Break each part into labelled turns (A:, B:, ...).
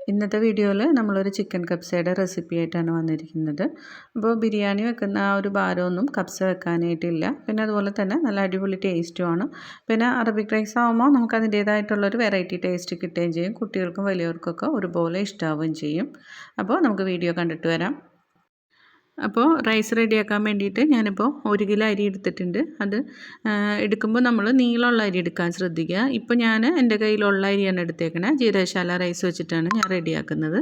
A: ഇന്നത്തെ വീഡിയോയിൽ നമ്മളൊരു ചിക്കൻ കബ്സയുടെ റെസിപ്പി ആയിട്ടാണ് വന്നിരിക്കുന്നത്. അപ്പോൾ ബിരിയാണി വെക്കുന്ന ആ ഒരു ഭാരമൊന്നും കബ്സ വെക്കാനായിട്ടില്ല. പിന്നെ അതുപോലെ തന്നെ നല്ല അടിപൊളി ടേസ്റ്റുമാണ്. പിന്നെ അറബിക് റൈസ് ആകുമ്പോൾ നമുക്ക് അതിൻ്റേതായിട്ടുള്ളൊരു വെറൈറ്റി ടേസ്റ്റ് കിട്ടുകയും ചെയ്യും. കുട്ടികൾക്കും വലിയവർക്കൊക്കെ ഒരുപോലെ ഇഷ്ടമാവുകയും ചെയ്യും. അപ്പോൾ നമുക്ക് വീഡിയോ കണ്ടിട്ട് വരാം. അപ്പോൾ റൈസ് റെഡിയാക്കാൻ വേണ്ടിയിട്ട് ഞാനിപ്പോൾ 1 കിലോ അരി എടുത്തിട്ടുണ്ട്. അത് എടുക്കുമ്പോൾ നമ്മൾ നീളമുള്ള അരി എടുക്കാൻ ശ്രദ്ധിക്കുക. ഇപ്പോൾ ഞാൻ എൻ്റെ കയ്യിലുള്ള അരിയാണ് എടുത്തേക്കണേ. ജീരകശാല റൈസ് വെച്ചിട്ടാണ് ഞാൻ റെഡിയാക്കുന്നത്.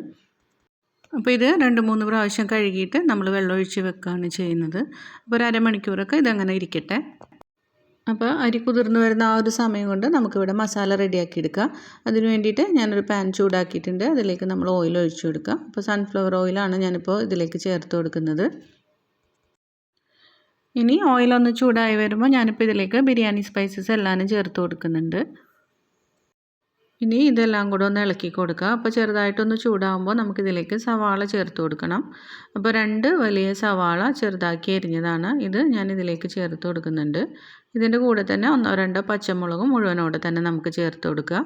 A: അപ്പോൾ ഇത് 2-3 പ്രാവശ്യം കഴുകിയിട്ട് നമ്മൾ വെള്ളമൊഴിച്ച് വെക്കുകയാണ് ചെയ്യുന്നത്. അപ്പോൾ ഒരു അരമണിക്കൂറൊക്കെ ഇതങ്ങനെ ഇരിക്കട്ടെ. അപ്പോൾ അരി കുതിർന്ന് വരുന്ന ആ ഒരു സമയം കൊണ്ട് നമുക്കിവിടെ മസാല റെഡിയാക്കി എടുക്കാം. അതിന് വേണ്ടിയിട്ട് ഞാനൊരു പാൻ ചൂടാക്കിയിട്ടുണ്ട്. അതിലേക്ക് നമ്മൾ ഓയിൽ ഒഴിച്ചു കൊടുക്കാം. അപ്പോൾ സൺഫ്ലവർ ഓയിലാണ് ഞാനിപ്പോൾ ഇതിലേക്ക് ചേർത്ത് കൊടുക്കുന്നത്. ഇനി ഓയിലൊന്ന് ചൂടായി വരുമ്പോൾ ഞാനിപ്പോൾ ഇതിലേക്ക് ബിരിയാണി സ്പൈസസ് എല്ലാം ചേർത്ത് കൊടുക്കുന്നുണ്ട്. ഇനി ഇതെല്ലാം കൂടെ ഒന്ന് ഇളക്കി കൊടുക്കുക. അപ്പോൾ ചെറുതായിട്ടൊന്ന് ചൂടാകുമ്പോൾ നമുക്കിതിലേക്ക് സവാള ചേർത്ത് കൊടുക്കണം. അപ്പോൾ 2 വലിയ സവാള ചെറുതാക്കി എരിഞ്ഞതാണ്. ഇത് ഞാനിതിലേക്ക് ചേർത്ത് കൊടുക്കുന്നുണ്ട്. ഇതിൻ്റെ കൂടെ തന്നെ 1-2 പച്ചമുളകും മുഴുവനോടെ തന്നെ നമുക്ക് ചേർത്ത് കൊടുക്കുക.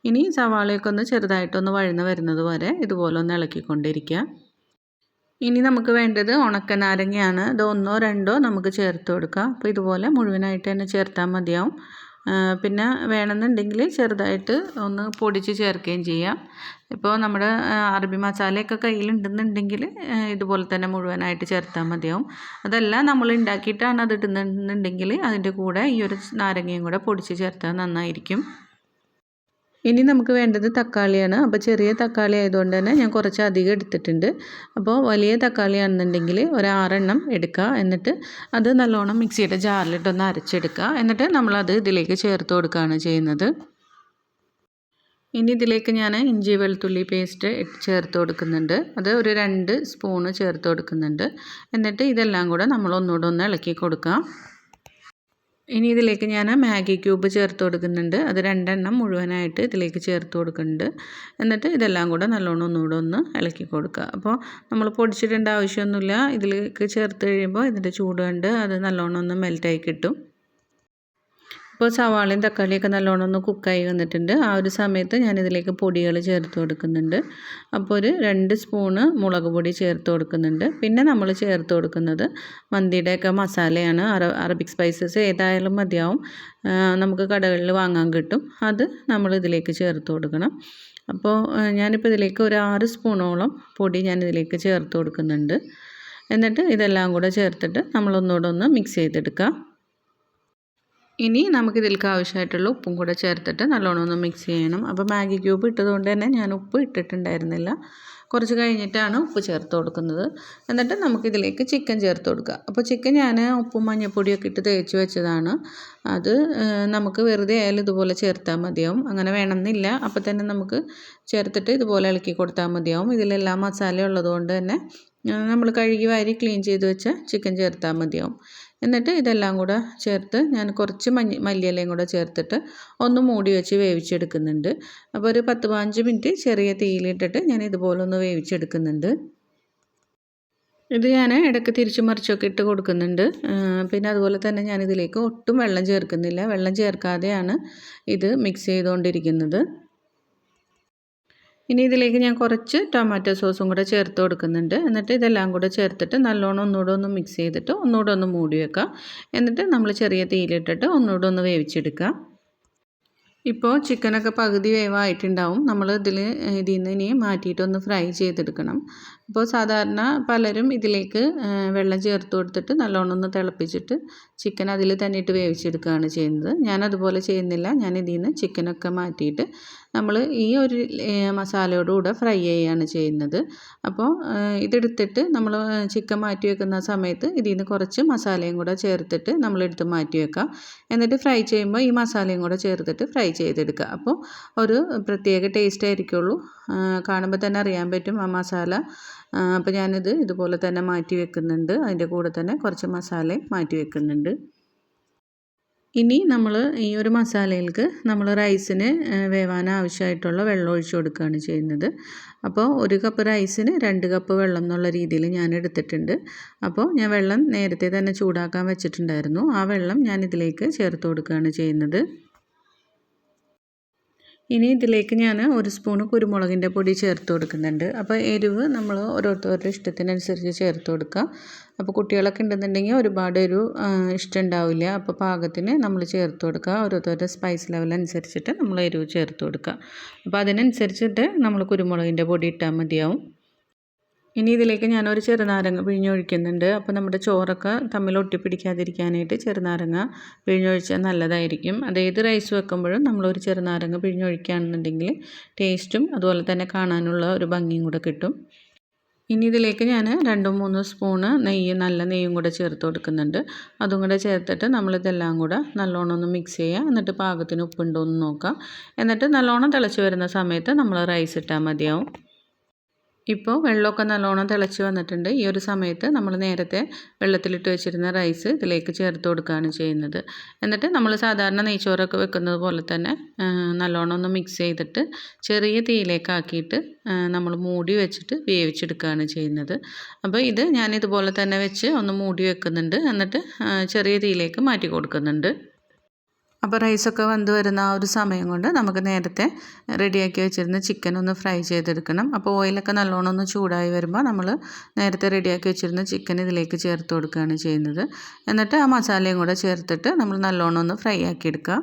A: ഇനി സവാളയൊക്കെ ഒന്ന് ചെറുതായിട്ടൊന്ന് വഴന്ന് വരുന്നത് വരെ ഇതുപോലെ ഒന്ന് ഇളക്കിക്കൊണ്ടിരിക്കുക. ഇനി നമുക്ക് വേണ്ടത് ഉണക്കനാരങ്ങയാണ്. ഇത് 1-2 നമുക്ക് ചേർത്ത് കൊടുക്കുക. അപ്പോൾ ഇതുപോലെ മുഴുവനായിട്ട് തന്നെ ചേർത്താൽ മതിയാവും. പിന്നെ വേണമെന്നുണ്ടെങ്കിൽ ചെറുതായിട്ട് ഒന്ന് പൊടിച്ച് ചേർക്കുകയും ചെയ്യാം. ഇപ്പോൾ നമ്മുടെ അറബി മസാലയൊക്കെ കയ്യിലുണ്ടെന്നുണ്ടെങ്കിൽ ഇതുപോലെ തന്നെ മുഴുവനായിട്ട് ചേർത്താൽ മതിയാവും. അതല്ല നമ്മൾ ഉണ്ടാക്കിയിട്ടാണ് അത് ഇടുന്നുണ്ടെങ്കിൽ അതിൻ്റെ കൂടെ ഈ ഒരു നാരങ്ങയും കൂടെ പൊടിച്ച് ചേർത്താൽ നന്നായിരിക്കും. ഇനി നമുക്ക് വേണ്ടത് തക്കാളിയാണ്. അപ്പോൾ ചെറിയ തക്കാളി ആയതുകൊണ്ട് തന്നെ ഞാൻ കുറച്ച് അധികം എടുത്തിട്ടുണ്ട്. അപ്പോൾ വലിയ തക്കാളി ആണെന്നുണ്ടെങ്കിൽ ഒരു 6 എണ്ണം എടുക്കുക. എന്നിട്ട് അത് നല്ലോണം മിക്സിയുടെ ജാറിലിട്ടൊന്ന് അരച്ചെടുക്കുക. എന്നിട്ട് നമ്മളത് ഇതിലേക്ക് ചേർത്ത് കൊടുക്കുകയാണ് ചെയ്യുന്നത്. ഇനി ഇതിലേക്ക് ഞാൻ ഇഞ്ചി വെളുത്തുള്ളി പേസ്റ്റ് ചേർത്ത് കൊടുക്കുന്നുണ്ട്. അത് ഒരു 2 സ്പൂണ് ചേർത്ത് കൊടുക്കുന്നുണ്ട്. എന്നിട്ട് ഇതെല്ലാം കൂടെ നമ്മൾ ഒന്നുകൂടെ ഒന്ന് ഇളക്കി കൊടുക്കാം. ഇനി ഇതിലേക്ക് ഞാൻ മാഗി ക്യൂബ് ചേർത്ത് കൊടുക്കുന്നുണ്ട്. അത് 2 എണ്ണം മുഴുവനായിട്ട് ഇതിലേക്ക് ചേർത്ത് കൊടുക്കുന്നുണ്ട്. എന്നിട്ട് ഇതെല്ലാം കൂടെ നല്ലോണം ഒന്നുകൂടെ ഒന്ന് ഇളക്കി കൊടുക്കുക. അപ്പോൾ നമ്മൾ പൊടിച്ചിടേണ്ട ആവശ്യമൊന്നുമില്ല. ഇതിലേക്ക് ചേർത്ത് കഴിയുമ്പോൾ ഇതിൻ്റെ ചൂട് കൊണ്ട് അത് നല്ലോണം ഒന്ന് മെൽറ്റായി കിട്ടും. ഇപ്പോൾ സവാളയും തക്കാളിയൊക്കെ നല്ലോണം ഒന്ന് കുക്കായി വന്നിട്ടുണ്ട്. ആ ഒരു സമയത്ത് ഞാനിതിലേക്ക് പൊടികൾ ചേർത്ത് കൊടുക്കുന്നുണ്ട്. അപ്പോൾ ഒരു 2 സ്പൂണ് മുളക് പൊടി ചേർത്ത് കൊടുക്കുന്നുണ്ട്. പിന്നെ നമ്മൾ ചേർത്ത് കൊടുക്കുന്നത് മന്തിയുടെയൊക്കെ മസാലയാണ്. അറബിക് സ്പൈസസ് ഏതായാലും മതിയാവും. നമുക്ക് കടകളിൽ വാങ്ങാൻ കിട്ടും. അത് നമ്മൾ ഇതിലേക്ക് ചേർത്ത് കൊടുക്കണം. അപ്പോൾ ഞാനിപ്പോൾ ഇതിലേക്ക് ഒരു 6 സ്പൂണോളം പൊടി ഞാനിതിലേക്ക് ചേർത്ത് കൊടുക്കുന്നുണ്ട്. എന്നിട്ട് ഇതെല്ലാം കൂടെ ചേർത്തിട്ട് നമ്മളൊന്നുകൂടെ ഒന്ന് മിക്സ് ചെയ്തെടുക്കാം. ഇനി നമുക്കിതിലേക്ക് ആവശ്യമായിട്ടുള്ള ഉപ്പും കൂടെ ചേർത്തിട്ട് നല്ലോണം ഒന്ന് മിക്സ് ചെയ്യണം. അപ്പോൾ മാഗി ക്യൂബ് ഇട്ടതുകൊണ്ട് തന്നെ ഞാൻ ഉപ്പ് ഇട്ടിട്ടുണ്ടായിരുന്നില്ല. കുറച്ച് കഴിഞ്ഞിട്ടാണ് ഉപ്പ് ചേർത്ത് കൊടുക്കുന്നത്. എന്നിട്ട് നമുക്കിതിലേക്ക് ചിക്കൻ ചേർത്ത് കൊടുക്കുക. അപ്പോൾ ചിക്കൻ ഞാൻ ഉപ്പും മഞ്ഞൾപ്പൊടിയൊക്കെ ഇട്ട് തേച്ച് വെച്ചതാണ്. അത് നമുക്ക് വെറുതെ ആയാലും ഇതുപോലെ ചേർത്താൽ മതിയാവും. അങ്ങനെ വേണമെന്നില്ല. അപ്പോൾ തന്നെ നമുക്ക് ചേർത്തിട്ട് ഇതുപോലെ ഇളക്കി കൊടുത്താൽ മതിയാവും. ഇതിലെല്ലാം മസാല ഉള്ളതുകൊണ്ട് തന്നെ നമ്മൾ കഴുകി വാരി ക്ലീൻ ചെയ്ത് വെച്ച ചിക്കൻ ചേർത്താൽ മതിയാവും. എന്നിട്ട് ഇതെല്ലാം കൂടെ ചേർത്ത് ഞാൻ കുറച്ച് മല്ലിയിലയും കൂടെ ചേർത്തിട്ട് ഒന്ന് മൂടി വെച്ച് വേവിച്ചെടുക്കുന്നുണ്ട്. അപ്പോൾ ഒരു 10-15 മിനിറ്റ് ചെറിയ തീയിലിട്ടിട്ട് ഞാൻ ഇതുപോലെ ഒന്ന് വേവിച്ചെടുക്കുന്നുണ്ട്. ഇത് ഞാൻ ഇടയ്ക്ക് തിരിച്ചും മറിച്ചൊക്കെ ഇട്ട് കൊടുക്കുന്നുണ്ട്. പിന്നെ അതുപോലെ തന്നെ ഞാനിതിലേക്ക് ഒട്ടും വെള്ളം ചേർക്കുന്നില്ല. വെള്ളം ചേർക്കാതെയാണ് ഇത് മിക്സ് ചെയ്തുകൊണ്ടിരിക്കുന്നത്. ഇനി ഇതിലേക്ക് ഞാൻ കുറച്ച് ടൊമാറ്റോ സോസും കൂടെ ചേർത്ത് കൊടുക്കുന്നുണ്ട്. എന്നിട്ട് ഇതെല്ലാം കൂടെ ചേർത്തിട്ട് നല്ലോണം ഒന്നുകൂടെ ഒന്ന് മിക്സ് ചെയ്തിട്ട് ഒന്നുകൂടെ ഒന്ന് മൂടി വെക്കാം. എന്നിട്ട് നമ്മൾ ചെറിയ തീയിലിട്ടിട്ട് ഒന്നുകൂടെ ഒന്ന് വേവിച്ചെടുക്കുക. ഇപ്പോൾ ചിക്കനൊക്കെ പകുതി വേവായിട്ടുണ്ടാവും. നമ്മൾ ഇതിൽ നിന്ന് ഇനി മാറ്റിയിട്ടൊന്ന് ഫ്രൈ ചെയ്തെടുക്കണം. അപ്പോൾ സാധാരണ പലരും ഇതിലേക്ക് വെള്ളം ചേർത്ത് കൊടുത്തിട്ട് നല്ലോണം ഒന്ന് തിളപ്പിച്ചിട്ട് ചിക്കൻ അതിൽ തന്നെ ഇട്ട് വേവിച്ചെടുക്കുകയാണ് ചെയ്യുന്നത്. ഞാനതുപോലെ ചെയ്യുന്നില്ല. ഞാൻ ഇതിൽ നിന്ന് ചിക്കനൊക്കെ മാറ്റിയിട്ട് നമ്മൾ ഈ ഒരു മസാലയോടുകൂടെ ഫ്രൈ ചെയ്യുകയാണ് ചെയ്യുന്നത്. അപ്പോൾ ഇതെടുത്തിട്ട് നമ്മൾ ചിക്കൻ മാറ്റി വെക്കുന്ന സമയത്ത് ഇതിൽ നിന്ന് കുറച്ച് മസാലയും കൂടെ ചേർത്തിട്ട് നമ്മളെടുത്ത് മാറ്റി വെക്കാം. എന്നിട്ട് ഫ്രൈ ചെയ്യുമ്പോൾ ഈ മസാലയും കൂടെ ചേർത്തിട്ട് ഫ്രൈ ചെയ്തെടുക്കുക. അപ്പോൾ ഒരു പ്രത്യേക ടേസ്റ്റ് ആയിരിക്കുള്ളൂ. കാണുമ്പോൾ തന്നെ അറിയാൻ പറ്റും ആ മസാല. അപ്പോൾ ഞാനിത് ഇതുപോലെ തന്നെ മാറ്റി വെക്കുന്നുണ്ട്. അതിൻ്റെ കൂടെ തന്നെ കുറച്ച് മസാലയും മാറ്റി വെക്കുന്നുണ്ട്. ഇനി നമ്മൾ ഈ ഒരു മസാലയിലേക്ക് നമ്മൾ റൈസിന് വേവാൻ ആവശ്യമായിട്ടുള്ള വെള്ളം ഒഴിച്ച് കൊടുക്കുകയാണ് ചെയ്യുന്നത്. അപ്പോൾ 1 കപ്പ് റൈസിന് 2 കപ്പ് വെള്ളം എന്നുള്ള രീതിയിൽ ഞാൻ എടുത്തിട്ടുണ്ട്. അപ്പോൾ ഞാൻ വെള്ളം നേരത്തെ തന്നെ ചൂടാക്കാൻ വെച്ചിട്ടുണ്ടായിരുന്നു. ആ വെള്ളം ഞാൻ ഇതിലേക്ക് ചേർത്ത് കൊടുക്കുകയാണ് ചെയ്യുന്നത്. ഇനി ഇതിലേക്ക് ഞാൻ 1 സ്പൂണ് കുരുമുളകിൻ്റെ പൊടി ചേർത്ത് കൊടുക്കുന്നുണ്ട്. അപ്പോൾ എരിവ് നമ്മൾ ഓരോരുത്തരുടെ ഇഷ്ടത്തിനനുസരിച്ച് ചേർത്ത് കൊടുക്കുക. അപ്പോൾ കുട്ടികളൊക്കെ ഉണ്ടെന്നുണ്ടെങ്കിൽ ഒരുപാട് എരിവ് ഇഷ്ടമുണ്ടാവില്ല. അപ്പോൾ പാകത്തിന് നമ്മൾ ചേർത്ത് കൊടുക്കുക. ഓരോരുത്തരുടെ സ്പൈസ് ലെവൽ അനുസരിച്ചിട്ട് നമ്മൾ എരിവ് ചേർത്ത് കൊടുക്കുക. അപ്പോൾ അതിനനുസരിച്ചിട്ട് നമ്മൾ കുരുമുളകിൻ്റെ പൊടി ഇട്ടാൽ മതിയാവും. ഇനി ഇതിലേക്ക് ഞാനൊരു ചെറുനാരങ്ങ പിഴിഞ്ഞൊഴിക്കുന്നുണ്ട്. അപ്പോൾ നമ്മുടെ ചോറൊക്കെ തമ്മിൽ ഒട്ടിപ്പിടിക്കാതിരിക്കാനായിട്ട് ചെറുനാരങ്ങ പിഴിഞ്ഞൊഴിച്ചാൽ നല്ലതായിരിക്കും. അതേത് റൈസ് വെക്കുമ്പോഴും നമ്മളൊരു ചെറുനാരങ്ങ പിഴിഞ്ഞൊഴിക്കുകയാണെന്നുണ്ടെങ്കിൽ ടേസ്റ്റും അതുപോലെ തന്നെ കാണാനുള്ള ഒരു ഭംഗിയും കൂടെ കിട്ടും. ഇനി ഇതിലേക്ക് ഞാൻ 2-3 സ്പൂണ് നല്ല നെയ്യും കൂടെ ചേർത്ത് കൊടുക്കുന്നുണ്ട്. അതും കൂടെ ചേർത്തിട്ട് നമ്മളിതെല്ലാം കൂടെ നല്ലോണം ഒന്ന് മിക്സ് ചെയ്യുക. എന്നിട്ട് പാകത്തിന് ഉപ്പുണ്ടോ എന്ന് നോക്കാം. എന്നിട്ട് നല്ലോണം തിളച്ച് വരുന്ന സമയത്ത് നമ്മൾ റൈസ് ഇട്ടാൽ മതിയാവും. ഇപ്പോൾ വെള്ളമൊക്കെ നല്ലോണം തിളച്ച് വന്നിട്ടുണ്ട്. ഈ ഒരു സമയത്ത് നമ്മൾ നേരത്തെ വെള്ളത്തിലിട്ട് വെച്ചിരുന്ന റൈസ് ഇതിലേക്ക് ചേർത്ത് കൊടുക്കുകയാണ് ചെയ്യുന്നത്. എന്നിട്ട് നമ്മൾ സാധാരണ നെയ്ച്ചോറൊക്കെ വെക്കുന്നത് പോലെ തന്നെ നല്ലോണം ഒന്ന് മിക്സ് ചെയ്തിട്ട് ചെറിയ തീയിലേക്കാക്കിയിട്ട് നമ്മൾ മൂടി വെച്ചിട്ട് വേവിച്ചെടുക്കുകയാണ് ചെയ്യുന്നത്. അപ്പോൾ ഇത് ഞാനിതുപോലെ തന്നെ വെച്ച് ഒന്ന് മൂടി വെക്കുന്നുണ്ട്. എന്നിട്ട് ചെറിയ തീയിലേക്ക് മാറ്റി കൊടുക്കുന്നുണ്ട്. അപ്പോൾ റൈസൊക്കെ വെന്ത് വരുന്ന ആ ഒരു സമയം കൊണ്ട് നമുക്ക് നേരത്തെ റെഡിയാക്കി വെച്ചിരുന്ന ചിക്കൻ ഒന്ന് ഫ്രൈ ചെയ്തെടുക്കണം. അപ്പോൾ ഓയിലൊക്കെ നല്ലോണം ഒന്ന് ചൂടായി വരുമ്പോൾ നമ്മൾ നേരത്തെ റെഡിയാക്കി വെച്ചിരുന്ന ചിക്കൻ ഇതിലേക്ക് ചേർത്ത് കൊടുക്കുകയാണ് ചെയ്യുന്നത്. എന്നിട്ട് ആ മസാലയും കൂടെ ചേർത്തിട്ട് നമ്മൾ നല്ലോണം ഒന്ന് ഫ്രൈ ആക്കി എടുക്കുക.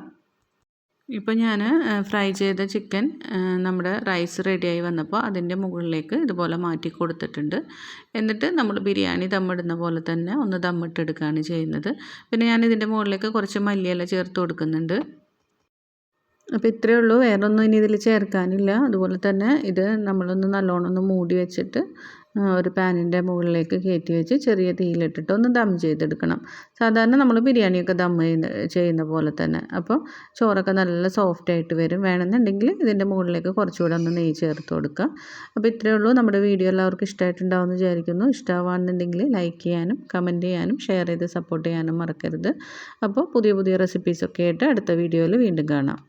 A: ഇപ്പോൾ ഞാൻ ഫ്രൈ ചെയ്ത ചിക്കൻ നമ്മുടെ റൈസ് റെഡിയായി വന്നപ്പോൾ അതിൻ്റെ മുകളിലേക്ക് ഇതുപോലെ മാറ്റി കൊടുത്തിട്ടുണ്ട്. എന്നിട്ട് നമ്മൾ ബിരിയാണി ദമ്മിടുന്ന പോലെ തന്നെ ഒന്ന് ദമ്മിട്ടെടുക്കുകയാണ് ചെയ്യുന്നത്. പിന്നെ ഞാൻ ഇതിൻ്റെ മുകളിലേക്ക് കുറച്ച് മല്ലിയില ചേർത്ത് കൊടുക്കുന്നുണ്ട്. അപ്പോൾ ഇത്രയേ ഉള്ളൂ, വേറൊന്നും ഇനി ഇതിൽ ചേർക്കാനില്ല. അതുപോലെ തന്നെ ഇത് നമ്മളൊന്ന് നല്ലോണം ഒന്ന് മൂടി വെച്ചിട്ട് ഒരു പാനിൻ്റെ മുകളിലേക്ക് കയറ്റി വെച്ച് ചെറിയ തീയിലിട്ടിട്ട് ഒന്ന് ദം ചെയ്തെടുക്കണം. സാധാരണ നമ്മൾ ബിരിയാണിയൊക്കെ ദം ചെയ്യുന്ന പോലെ തന്നെ. അപ്പോൾ ചോറൊക്കെ നല്ല സോഫ്റ്റ് ആയിട്ട് വരും. വേണമെന്നുണ്ടെങ്കിൽ ഇതിൻ്റെ മുകളിലേക്ക് കുറച്ചുകൂടെ ഒന്ന് നെയ്യ് ചേർത്ത് കൊടുക്കുക. അപ്പോൾ ഇത്രയേ ഉള്ളൂ. നമ്മുടെ വീഡിയോ എല്ലാവർക്കും ഇഷ്ടമായിട്ടുണ്ടാവുമെന്ന് വിചാരിക്കുന്നു. ഇഷ്ടമാണെന്നുണ്ടെങ്കിൽ ലൈക്ക് ചെയ്യാനും കമൻറ്റ് ചെയ്യാനും ഷെയർ ചെയ്ത് സപ്പോർട്ട് ചെയ്യാനും മറക്കരുത്. അപ്പോൾ പുതിയ പുതിയ റെസിപ്പീസൊക്കെ ആയിട്ട് അടുത്ത വീഡിയോയിൽ വീണ്ടും കാണാം.